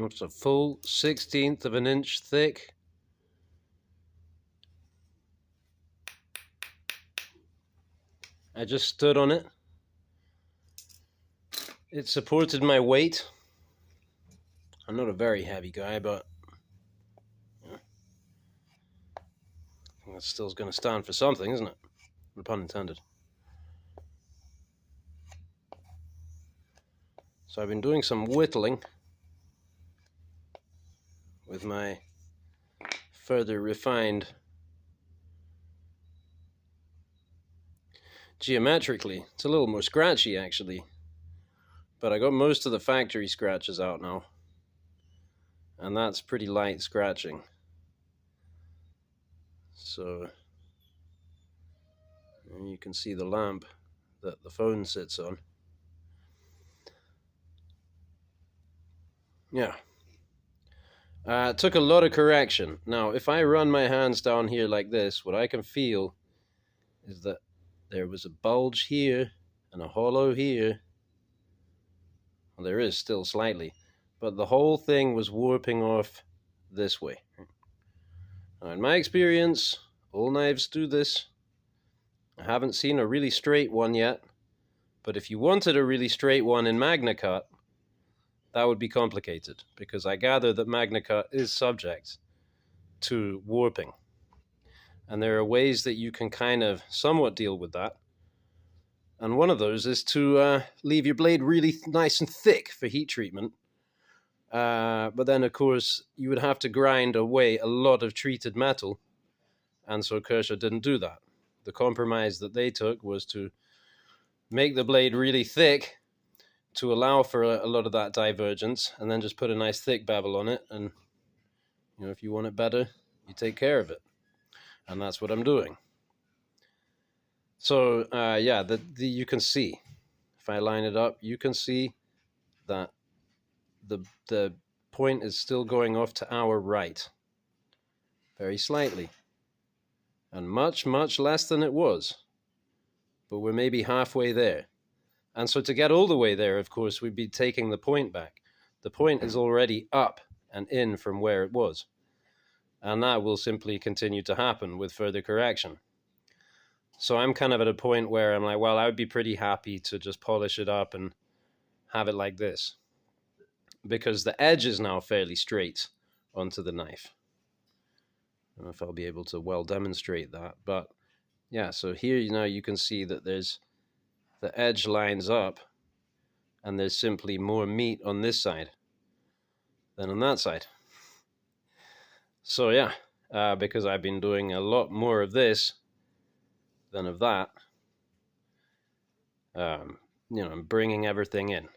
It's a full 1/16 of an inch thick. I just stood on it. It supported my weight. I'm not a very heavy guy, but yeah, I think that still's going to stand for something, isn't it? No pun intended. So I've been doing some whittling with my further refined geometrically. It's a little more scratchy actually, but I got most of the factory scratches out now, and that's pretty light scratching. So you can see the lamp that the phone sits on. Yeah. It took a lot of correction. Now, if I run my hands down here like this, what I can feel is that there was a bulge here and a hollow here. Well, there is still slightly, but the whole thing was warping off this way. Now, in my experience, all knives do this. I haven't seen a really straight one yet, but if you wanted a really straight one in MagnaCut, that would be complicated, because I gather that MagnaCut is subject to warping. And there are ways that you can kind of somewhat deal with that. And one of those is to leave your blade really nice and thick for heat treatment. But then, of course, you would have to grind away a lot of treated metal. And so Kershaw didn't do that. The compromise that they took was to make the blade really thick to allow for a lot of that divergence, and then just put a nice thick bevel on it. And, you know, if you want it better, you take care of it. And that's what I'm doing. So, yeah, you can see, if I line it up, you can see that the point is still going off to our right. Very slightly. And much, much less than it was. But we're maybe halfway there. And so to get all the way there, of course, we'd be taking the point back. The point is already up and in from where it was. And that will simply continue to happen with further correction. So I'm kind of at a point where I'm like, well, I would be pretty happy to just polish it up and have it like this, because the edge is now fairly straight onto the knife. I don't know if I'll be able to well demonstrate that, but yeah, so here now you can see that there's the edge lines up, and there's simply more meat on this side than on that side. So yeah, because I've been doing a lot more of this than of that, you know, I'm bringing everything in.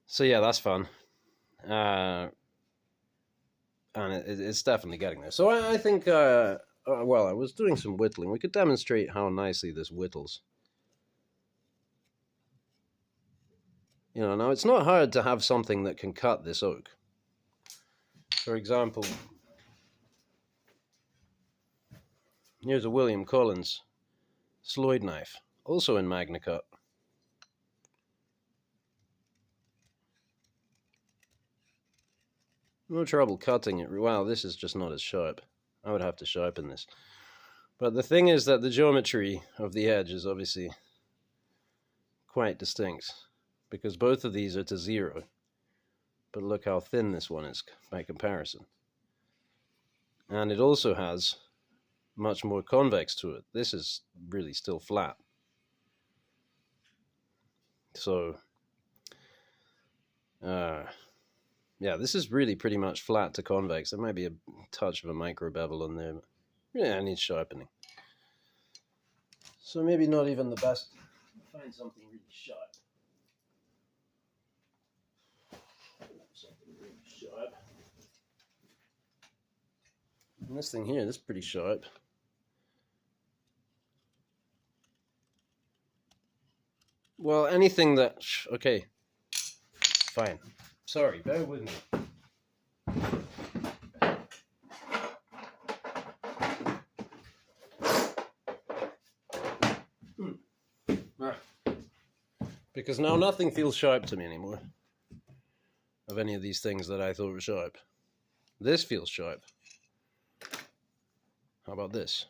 So yeah, that's fun. And it's definitely getting there. So I think, well, I was doing some whittling. We could demonstrate how nicely this whittles. You know, now it's not hard to have something that can cut this oak. For example, here's a William Collins Sloyd knife, also in MagnaCut. No trouble cutting it. Wow, this is just not as sharp. I would have to sharpen this. But the thing is that the geometry of the edge is obviously quite distinct, because both of these are to 0. But look how thin this one is by comparison. And it also has much more convex to it. This is really still flat. So, yeah, this is really pretty much flat to convex. There might be a touch of a micro bevel on there, but yeah, it needs sharpening. So maybe not even the best. Find something really sharp. Something really sharp. And this thing here, this is pretty sharp. Well, anything that... Okay. Fine. Sorry, bear with me. Because now nothing feels sharp to me anymore. of any of these things that I thought were sharp. This feels sharp. How about this?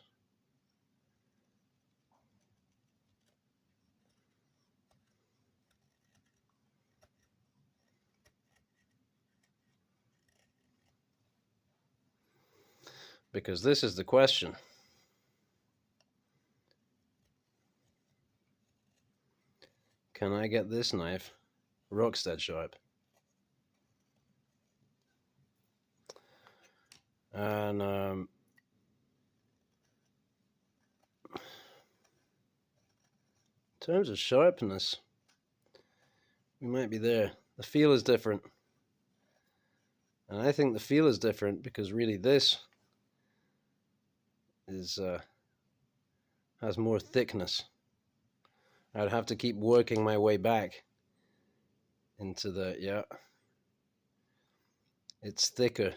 Because this is the question. Can I get this knife Rockstead sharp? And in terms of sharpness, we might be there. The feel is different. And I think the feel is different because really this is has more thickness. I'd have to keep working my way back into the, yeah, it's thicker.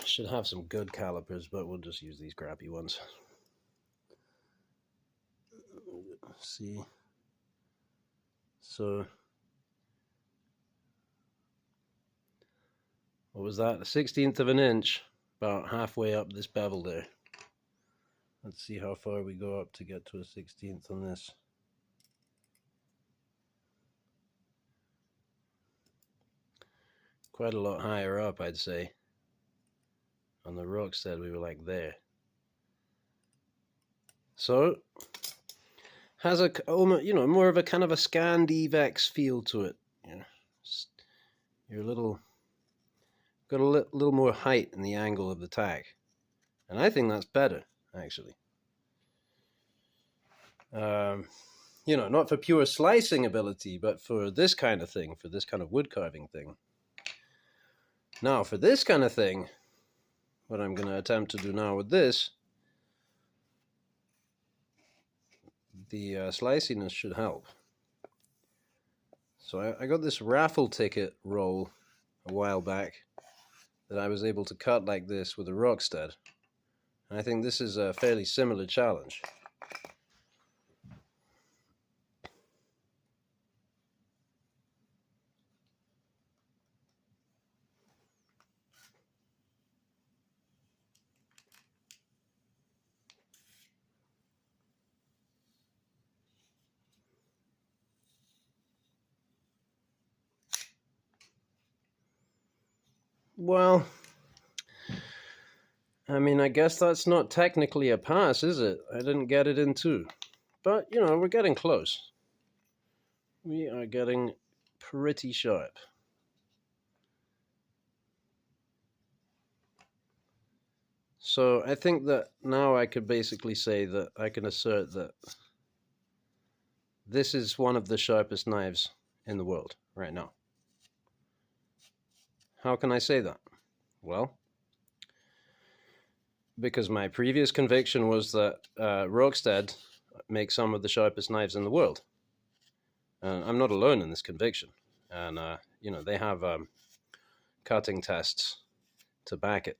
Should have some good calipers, but we'll just use these crappy ones. See, so what was that? A 1/16 of an inch, about halfway up this bevel there. Let's see how far we go up to get to a 1/16 on this. Quite a lot higher up, I'd say. On the Rockstead, we were like there. So, has a, you know, more of a kind of a scanned Evex feel to it. Yeah, you're a little, got a little more height in the angle of the tack, and I think that's better, actually. You know, not for pure slicing ability, but for this kind of thing, for this kind of wood carving thing. Now, for this kind of thing, what I'm going to attempt to do now with this, the sliciness should help. So I got this raffle ticket roll a while back that I was able to cut like this with a Rockstead. And I think this is a fairly similar challenge. Well, I mean, I guess that's not technically a pass, is it? I didn't get it in two. But, you know, we're getting close. We are getting pretty sharp. So I think that now I could basically say that I can assert that this is one of the sharpest knives in the world right now. How can I say that? Well, because my previous conviction was that Rockstead makes some of the sharpest knives in the world. I'm not alone in this conviction. And, you know, they have cutting tests to back it.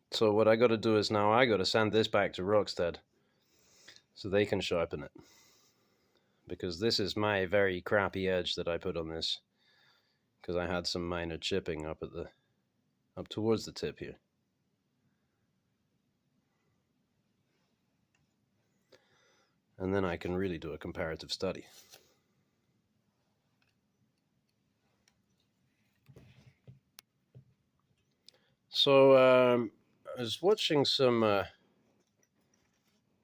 So what I got to do is now I got to send this back to Rockstead so they can sharpen it. Because this is my very crappy edge that I put on this. Because I had some minor chipping up towards the tip here. And then I can really do a comparative study. So I was watching some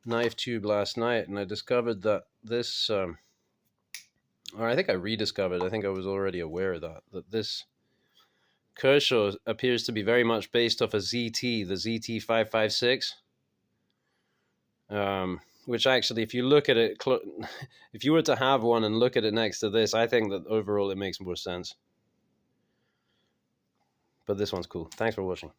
Knife Tube last night, and I discovered that this, or I think I rediscovered, I think I was already aware of that this Kershaw appears to be very much based off a ZT, the ZT556. Which actually, if you look at it, if you were to have one and look at it next to this, I think that overall it makes more sense. But this one's cool. Thanks for watching.